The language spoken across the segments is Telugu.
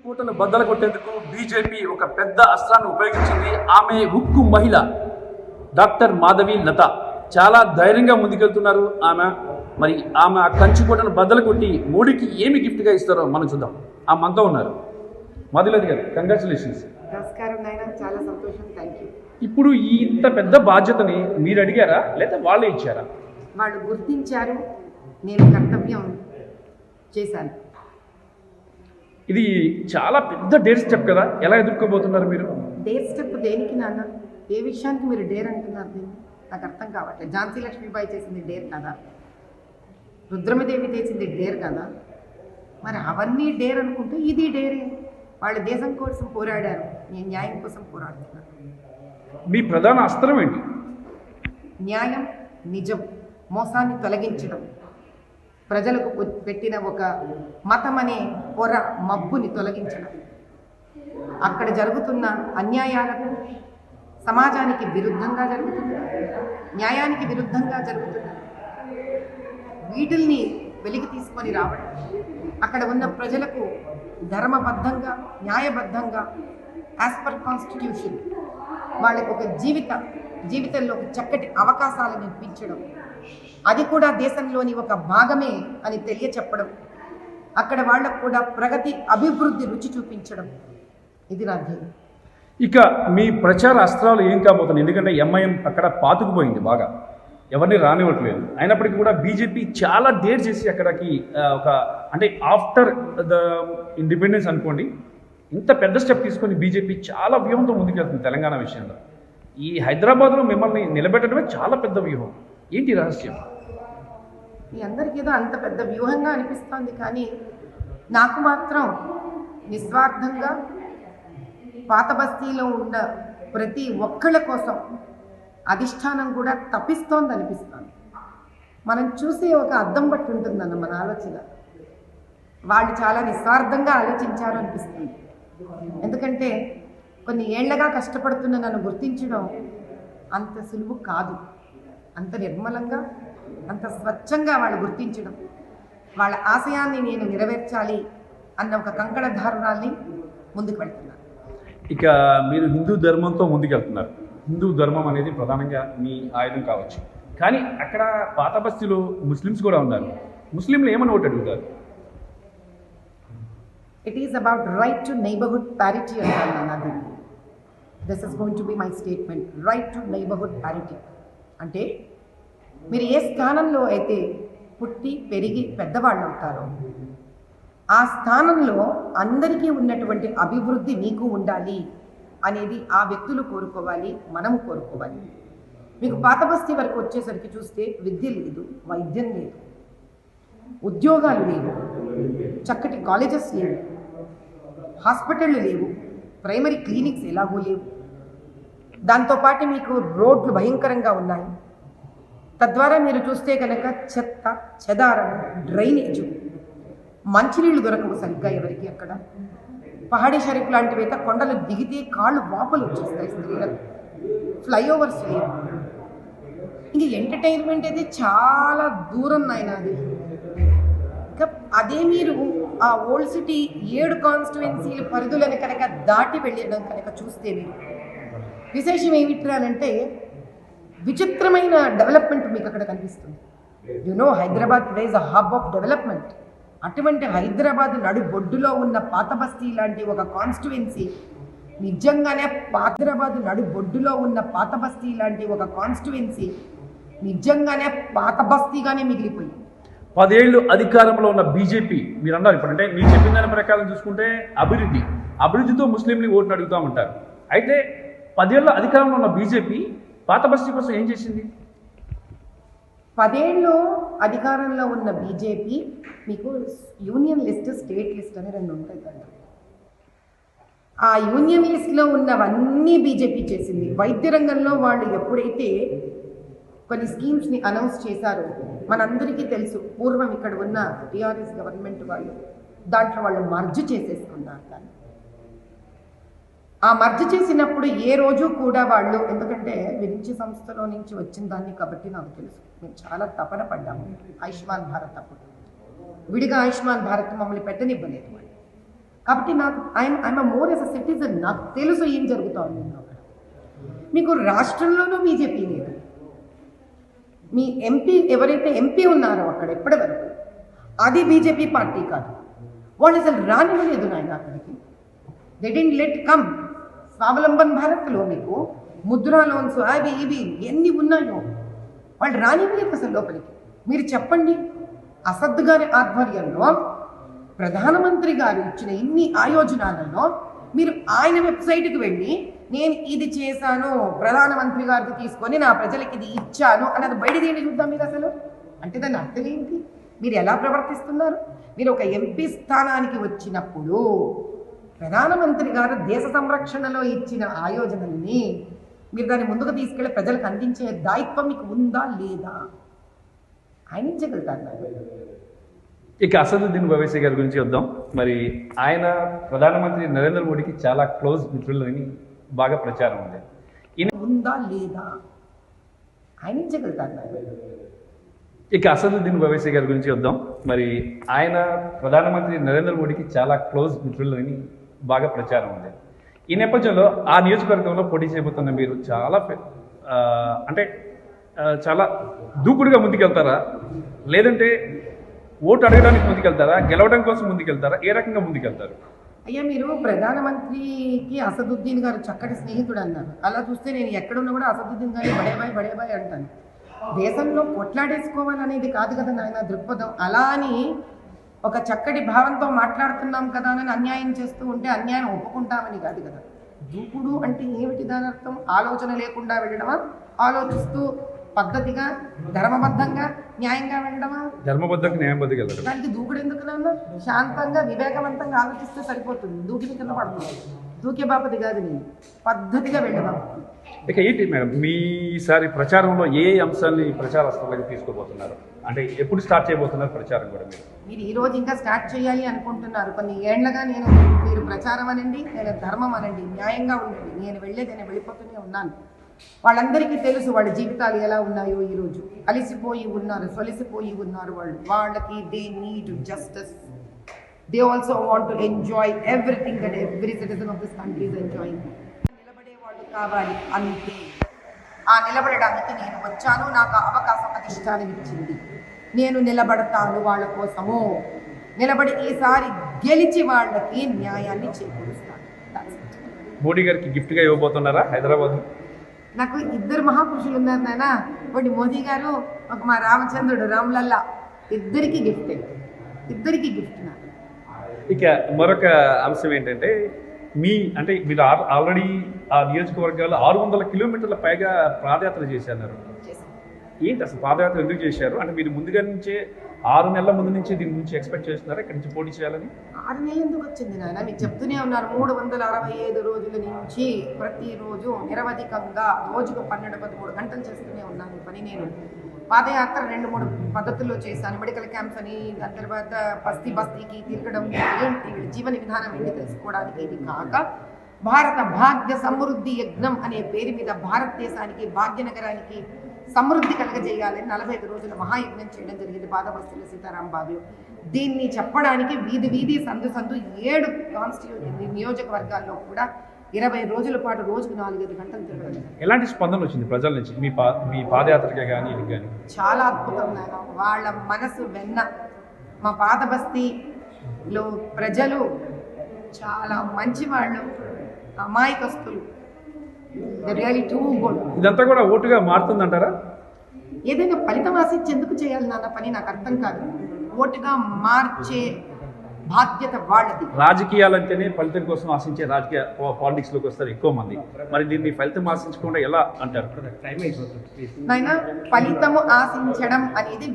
కూటను బద్దలు కొట్టేందుకు బీజేపీ ఒక పెద్ద అస్త్రాన్ని ఉపయోగించింది. ఆమె ఉక్కు మహిళ డాక్టర్ మాధవి లత చాలా ధైర్యంగా ముందుకెళ్తున్నారు. ఆమె ఆ కంచుకోటను బద్దలు కొట్టి మోడీకి ఏమి గిఫ్ట్గా ఇస్తారో మనం చూద్దాం. ఆ మనతో ఉన్నారు మాధవి గారు. కంగ్రాచులేషన్స్. నమస్కారం నాయన, చాలా సంతోషం. Thank you. ఇప్పుడు ఇంత పెద్ద బాధ్యతని మీరు అడిగారా లేదా వాళ్ళే ఇచ్చారా? వాళ్ళు గుర్తించారు, నేను కర్తవ్యం చేశాను. ఇది చాలా పెద్ద డేర్ స్టెప్ కదా, ఎలా ఎదుర్కోబోతున్నారు మీరు? డేర్ స్టెప్ దేనికి నాన్న? ఏ విషయానికి మీరు డేర్ అంటున్నారు? దీన్ని నాకు అర్థం కావట్లేదు. ఝాన్సీ లక్ష్మీబాయి చేసింది డేర్ కదా, రుద్రమదేవి చేసింది డేర్ కదా, మరి అవన్నీ డేర్ అనుకుంటే ఇది డేరే. వాళ్ళు దేశం కోసం పోరాడారు, నేను న్యాయం కోసం పోరాడుతున్నాను. మీ ప్రధాన అస్త్రం ఏంటి? న్యాయం, నిజం, మోసాన్ని తొలగించడం, ప్రజలకు పెట్టిన ఒక మతం అనే పొర మబ్బుని తొలగించడం, అక్కడ జరుగుతున్న అన్యాయాలకు, సమాజానికి విరుద్ధంగా జరుగుతున్న, న్యాయానికి విరుద్ధంగా జరుగుతున్న వీటిల్ని వెలికి తీసుకొని రావడం, అక్కడ ఉన్న ప్రజలకు ధర్మబద్ధంగా, న్యాయబద్ధంగా, యాజ్ పర్ కాన్స్టిట్యూషన్ వాళ్ళకు ఒక జీవితంలో ఒక చక్కటి అవకాశాలను ఇప్పించడం, అది కూడా దేశంలోని ఒక భాగమే అని తెలియచెప్పడం, అక్కడ వాళ్ళకు కూడా ప్రగతి, అభివృద్ధి రుచి చూపించడం, ఇది నా ధ్యేయం. ఇక మీ ప్రచార అస్త్రాలు ఏం కాబోతున్నాయి? ఎందుకంటే ఎంఐఎం అక్కడ పాతుకుపోయింది, బాగా ఎవరిని రానివ్వట్లేదు. అయినప్పటికీ కూడా బీజేపీ చాలా డేర్ చేసి అక్కడికి అంటే ఆఫ్టర్ ద ఇండిపెండెన్స్ అనుకోండి, ఇంత పెద్ద స్టెప్ తీసుకొని బీజేపీ చాలా వ్యూహంతో ముందుకెళ్తుంది తెలంగాణ విషయంలో. ఈ హైదరాబాద్లో మిమ్మల్ని నిలబెట్టడమే చాలా పెద్ద వ్యూహం. ఏంటి రహస్యం? మీ అందరికీ ఏదో అంత పెద్ద వ్యూహంగా అనిపిస్తోంది, కానీ నాకు మాత్రం నిస్వార్థంగా పాత బస్తీలో ఉన్న ప్రతి ఒక్కళ్ళ కోసం అధిష్టానం కూడా తప్పిస్తోంది అనిపిస్తోంది. మనం చూసే ఒక అద్దం బట్టి ఉంటుందన్న మన ఆలోచన. వాళ్ళు చాలా నిస్వార్థంగా ఆలోచించారు అనిపిస్తుంది. ఎందుకంటే కొన్ని ఏళ్లగా కష్టపడుతున్న నన్ను గుర్తించడం అంత సులువు కాదు. అంత నిర్మలంగా, అంత స్వచ్ఛంగా వాళ్ళు గుర్తించడం, వాళ్ళ ఆశయాన్ని నేను నెరవేర్చాలి అన్న ఒక కంకణధారుణాన్ని ముందుకు వెళ్తున్నారు. ఇక మీరు హిందూ ధర్మంతో ముందుకెళ్తున్నారు. హిందూ ధర్మం అనేది ప్రధానంగా మీ ఆయుధం కావచ్చు, కానీ అక్కడ పాత బస్తీలో ముస్లిమ్స్ కూడా ఉన్నారు. ముస్లింలు ఏమని ఓటు అడుగుతారు? It is about right to neighborhood parity అన్నది. This is going to be my statement. Right to neighborhood parity అంటే మీరు ఏ స్థానంలో అయితే పుట్టి పెరిగి పెద్దవాళ్ళు అవుతారో ఆ స్థానంలో అందరికీ ఉన్నటువంటి అభివృద్ధి మీకు ఉండాలి అనేది ఆ వ్యక్తులు కోరుకోవాలి, మనము కోరుకోవాలి. మీకు పాత బస్తీ వరకు వచ్చేసరికి చూస్తే విద్య లేదు, వైద్యం లేదు, ఉద్యోగాలు లేవు, చక్కటి కాలేజెస్ లేవు, హాస్పిటళ్ళు లేవు, ప్రైమరీ క్లినిక్స్ ఎలాగూ లేవు. దాంతోపాటు మీకు రోడ్లు భయంకరంగా ఉన్నాయి. తద్వారా మీరు చూస్తే కనుక చెత్త, చెదారం, డ్రైనేజు, మంచినీళ్ళు దొరకవు సరిగ్గా ఎవరికి. అక్కడ పహాడీ షరీఫ్ లాంటివి అయితే కొండలు దిగితే కాళ్ళు వాపులు వచ్చేస్తాయి స్త్రీలకు. ఫ్లైఓవర్స్ లేవు. ఇంక ఎంటర్టైన్మెంట్ అయితే చాలా దూరం నాయన అది. ఇంకా అదే మీరు ఆ ఓల్డ్ సిటీ 7 కాన్స్టిట్యుయెన్సీల పరిధులను కనుక దాటి వెళ్ళడం కనుక చూస్తే మీరు విశేషం ఏమిట్రానంటే విచిత్రమైన డెవలప్మెంట్ మీకు అక్కడ కనిపిస్తుంది. Hyderabad today is a hub of development. అటువంటి హైదరాబాద్ నడుబొడ్డులో ఉన్న పాత బస్తీ లాంటి ఒక కాన్స్టిట్యుయెన్సీ నిజంగానే హైదరాబాద్ నడుబొడ్డులో ఉన్న పాత బస్తీ లాంటి ఒక కాన్స్టిట్యుయెన్సీ నిజంగానే పాత బస్తీగానే మిగిలిపోయింది. 10 ఏళ్ళు అధికారంలో ఉన్న బీజేపీ, మీరు అన్నారు ఇప్పుడు, అంటే మీరు చెప్పిన దాని ప్రకారం చూసుకుంటే అభివృద్ధితో ముస్లింలు ఓటును అడుగుతూ ఉంటారు. అయితే 10 ఏళ్ళ అధికారంలో ఉన్న బీజేపీ పాత బస్తీ కోసం ఏం చేసింది? 10 ఏళ్ళు అధికారంలో ఉన్న బీజేపీ మీకు యూనియన్ లిస్ట్, స్టేట్ లిస్ట్ అని 2 ఉంటాయి కదా. ఆ యూనియన్ లిస్ట్లో ఉన్నవన్నీ బీజేపీ చేసింది. వైద్య రంగంలో వాళ్ళు ఎప్పుడైతే కొన్ని స్కీమ్స్ని అనౌన్స్ చేశారో మనందరికీ తెలుసు. పూర్వం ఇక్కడ ఉన్న టీఆర్ఎస్ గవర్నమెంట్ వాళ్ళు దాంట్లో వాళ్ళు మర్జ్ చేసేసుకున్నారు. కానీ ఆ మర్జ్ చేసినప్పుడు ఏ రోజు కూడా వాళ్ళు, ఎందుకంటే విరించి సంస్థలో నుంచి వచ్చిన దాన్ని కాబట్టి నాకు తెలుసు, మేము చాలా తపన పడ్డాము. ఆయుష్మాన్ భారత్ అప్పుడు విడిగా ఆయుష్మాన్ భారత్ మమ్మల్ని పెట్టనివ్వలేదు. కాబట్టి నాకు I'm more yes a citizen, నాకు తెలుసు ఏం జరుగుతోంది అక్కడ. మీకు రాష్ట్రంలోనూ బీజేపీ లేదు. మీ ఎంపీ ఎవరైతే ఎంపీ ఉన్నారో అక్కడ ఎప్పటి వరకు అది బీజేపీ పార్టీ కాదు. వాళ్ళు అసలు రానివ్వలేదు నాయన అక్కడికి. They didn't let come. Swavlamban భారత్లో మీకు ముద్రా లోన్స్ అవి ఇవి ఎన్ని ఉన్నాయో వాళ్ళు రానివ్వలేదు అసలు లోపలికి. మీరు చెప్పండి, అసద్ గారి ఆధ్వర్యంలో ప్రధానమంత్రి గారు ఇచ్చిన ఇన్ని ఆయోజనాలలో మీరు ఆయన వెబ్సైట్కి వెళ్ళి నేను ఇది చేశాను, ప్రధానమంత్రి గారికి తీసుకొని నా ప్రజలకి ఇది ఇచ్చాను అన్నది బయట తీయండి చూద్దాం మీరు అసలు. అంటే దాని అర్థం ఏంటి? మీరు ఎలా ప్రవర్తిస్తున్నారు? మీరు ఒక ఎంపీ స్థానానికి వచ్చినప్పుడు ప్రధానమంత్రి గారు దేశ సంరక్షణలో ఇచ్చిన ఆయోజనల్ని మీరు దాన్ని ముందుకు తీసుకెళ్ళి ప్రజలకు అందించే దాయిత్వం మీకు ఉందా లేదా? ఆయన ఇచ్చగలుగుతారు. ఇక అసదుద్దీన్ ఓవైసీ గారి గురించి వద్దాం. మరి ఆయన ప్రధానమంత్రి నరేంద్ర మోడీకి చాలా క్లోజ్ మిత్రులని బాగా ప్రచారం ఉంది. ఉందా లేదా? ఆయన ఇచ్చగలుగుతారు. ఇక అసదుద్దీన్ ఓవైసీ గారి గురించి వద్దాం. మరి ఆయన ప్రధానమంత్రి నరేంద్ర మోడీకి చాలా క్లోజ్ మిత్రులని బాగా ప్రచారం ఉంది. ఈ నేపథ్యంలో ఆ నియోజకవర్గంలో పోటీ చేయబోతున్న మీరు చాలా చాలా దూకుడుగా ముందుకెళ్తారా, లేదంటే ఓటు అడగడానికి ముందుకెళ్తారా, గెలవడం కోసం ముందుకెళ్తారా, ఏ రకంగా ముందుకెళ్తారు? అయ్యా, మీరు ప్రధానమంత్రికి అసదుద్దీన్ గారు చక్కటి స్నేహితుడు అన్నారు. అలా చూస్తే నేను ఎక్కడున్నా కూడా అసదుద్దీన్ గారిని బడేబాయ్ అంటాను. దేశంలో కొట్లాడేసుకోవాలనేది కాదు కదా నాయన దృక్పథం. అలా అని ఒక చక్కటి భావంతో మాట్లాడుతున్నాం కదా అని అన్యాయం చేస్తూ ఉంటే అన్యాయం ఒప్పుకుంటామని కాదు కదా. దూకుడు అంటే ఏమిటి? దాని అర్థం ఆలోచన లేకుండా వెళ్ళడమా, ఆలోచిస్తూ పద్ధతిగా ధర్మబద్ధంగా న్యాయంగా వెళ్ళడమా? ధర్మబద్ధంగా న్యాయబద్ధంగా వెళ్ళడం. దానికి దూకుడు ఎందుకు నాన్న? శాంతంగా వివేకవంతంగా ఆలోచిస్తే సరిపోతుంది. దూకిని కింద పడుతుంది. దూకే బాపతి కాదు, నేను పద్ధతిగా వెళ్ళడం. ఇక ఏంటి మేడం, మీసారి ప్రచారంలో ఏ అంశాన్ని ప్రచార స్థలంలోకి తీసుకోబోతున్నారు? అంటే ఎప్పుడు స్టార్ట్ చేయబోతున్నారు ప్రచారం కూడా? మీరు ఈ రోజు ఇంకా స్టార్ట్ చేయాలి అనుకుంటున్నారు. కొన్ని ఏళ్లగా మీరు ప్రచారం అనండి, నేను ధర్మం అనండి, న్యాయంగా ఉండండి, నేను వెళ్ళిపోతూనే ఉన్నాను. వాళ్ళందరికీ తెలుసు వాళ్ళ జీవితాలు ఎలా ఉన్నాయో. ఈరోజు అలిసిపోయి ఉన్నారు, సొలిసిపోయి ఉన్నారు. వాళ్ళకి they need justice. They also want to enjoy everything that every citizen of this country is enjoying. నిలబడే వాళ్ళు కావాలి అంతే. ఆ నిలబడడానికి నేను వచ్చాను. నాకు అవకాశం అధిష్టానం ఇచ్చింది. నేను నిలబడతాను వాళ్ళ కోసము. నిలబడి ఈసారి గెలిచి వాళ్ళకి న్యాయాన్ని చేకూరుస్తాను. మోడీ గారికి గిఫ్ట్గా ఇవ్వబోతున్నారా హైదరాబాద్? నాకు ఇద్దరు మహాపురుషులు ఉన్నారు నాయన. ఒకటి మోదీ గారు, ఒక మా రామచంద్రుడు రామ్లల్లా. ఇద్దరికి గిఫ్ట్ నాకు. ఇక మరొక అంశం ఏంటంటే మీరు ఆల్రెడీ ఆ నియోజకవర్గాల్లో 600 కిలోమీటర్ల పైగా పాదయాత్ర చేశారు. ఏంటి అసలు పాదయాత్ర ఎందుకు చేశారు? అంటే మీరు ముందుగా నుంచే 6 నెలల ముందు నుంచి దీని గురించి ఎక్స్పెక్ట్ చేస్తున్నారా ఇక్కడి నుంచి పోటీ చేయాలని? 6 నెలలు ఎందుకు వచ్చింది నాయన? మీకు చెప్తూనే ఉన్నారు. 365 రోజుల నుంచి ప్రతిరోజు నిరవధికంగా రోజుకు 12-13 గంటలు చేస్తూనే ఉన్నాను పని. నేను పాదయాత్ర 2-3 పద్ధతుల్లో చేశాను. మెడికల్ క్యాంప్స్ అని, దాని తర్వాత బస్తీకి తిరగడం, ఏంటి జీవన విధానం ఏంటి తెలుసుకోవడానికి. ఇది కాక భారత భాగ్య సమృద్ధి యజ్ఞం అనే పేరు మీద భారతదేశానికి, భాగ్యనగరానికి సమృద్ధి కలగజేయాలని 45 రోజుల మహాయజ్ఞం చేయడం జరిగింది పాదబస్తీలో, సీతారాంబాగ్లో. దీన్ని చెప్పడానికి వీధి సందు 7 నియోజకవర్గాల్లో కూడా 20 రోజుల పాటు రోజుకు 4-5 గంటలు తిరగడం. ఎలాంటి స్పందన వచ్చింది ప్రజల నుంచి మీ పాదయాత్రకే కానీ ఇది కానీ? చాలా అద్భుతంగా. వాళ్ళ మనసు వెన్న. మా పాదబస్తీలో ప్రజలు చాలా మంచి వాళ్ళు, అమాయకస్తులు. ఇదంతా కూడా ఓటుగా మారుతుందంటారా? ఏదైనా ఫలితం ఆశించి ఎందుకు చేయాలి నాన్న పని? నాకు అర్థం కాదు. ఓటుగా మార్చే బాధ్యత వాళ్ళది. రాజకీయాలంటేనే ఫలితం కోసం ఆశించే పాలిటిక్స్లోకి వస్తారు ఎక్కువ మంది. మరి దీన్ని ఫలితం ఆశించకుండా ఎలా అంటారు? నాయనా, ఫలితము ఆశించడం అనేది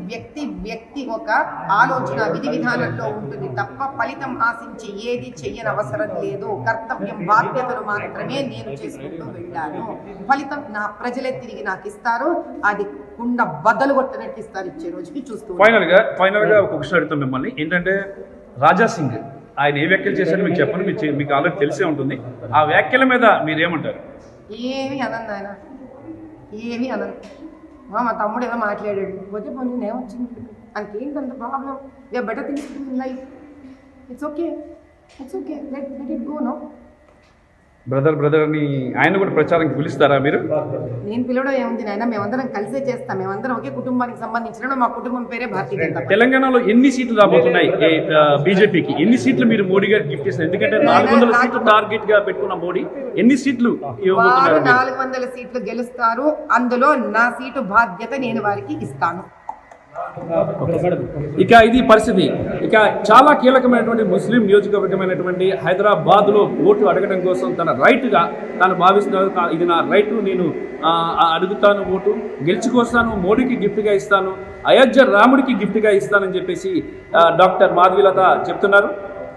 వ్యక్తి ఒక ఆలోచన విధి విధానంలో ఉంటుంది తప్ప ఫలితం ఆశించి ఏది చెయ్యని అవసరం లేదు. కర్తవ్యం, బాధ్యతలు మాత్రమే నేను చేసుకుంటూ వెళ్ళాను. ఫలితం నా ప్రజలే తిరిగి నాకు ఇస్తారు. అది కుండ బద్దలు కొట్టినట్టు ఇస్తారు ఇచ్చే రోజుకి చూస్తూ. ఫైనల్ గా ఒక క్వశ్చన్ అడుగుతాం మిమ్మల్ని. ఏంటంటే రాజా సింగ్ ఆయన ఏ వ్యాఖ్యలు చేశారో మీకు చెప్పండి, మీకు ఆల్రెడీ తెలిసే ఉంటుంది. ఆ వ్యాఖ్యల మీద మీరేమంటారు? ఏమి అనను ఆయన, ఏమి అనను. మా తమ్ముడు ఏదో మాట్లాడాడు, పోతే పోనీ ఏమొచ్చింది, ఆయనకి ఏంటంత problem? Better things in life, it's okay. It's okay, let it go. No, brother అని ఆయన కూడా ప్రచారానికి పిలుస్తారా మీరు? నేను పిలవడం ఏముంది నాయన, మేమందరం కలిసే చేస్తాం. మేమందరం ఒకే కుటుంబానికి సంబంధించిన, మా కుటుంబం పేరే భారతీయ జనతా పార్టీ. తెలంగాణలో ఎన్ని సీట్లు రాబోతున్నాయి బీజేపీకి? ఎన్ని సీట్లు మీరు మోడీ గారికి గిఫ్ట్ చేస్తారు? ఎందుకంటే 400 సీట్లు టార్గెట్ గా పెట్టుకున్న మోడీ ఎన్ని సీట్లు వారు ఇవ్వబోతున్నారు? 400 సీట్లు గెలుస్తారు. అందులో నా సీటు బాధ్యత నేను వారికి ఇస్తాను. ఇక ఇది పరిస్థితి. ఇక చాలా కీలకమైనటువంటి ముస్లిం నియోజకవర్గమైనటువంటి హైదరాబాద్లో ఓటు అడగడం కోసం తన రైట్గా తాను భావిస్తున్నారు. ఇది నా రైట్, నేను అడుగుతాను, ఓటు గెలుచుకొస్తాను, మోడీకి గిఫ్ట్గా ఇస్తాను, అయోధ్య రాముడికి గిఫ్ట్గా ఇస్తానని చెప్పేసి డాక్టర్ మాధవీలత చెప్తున్నారు.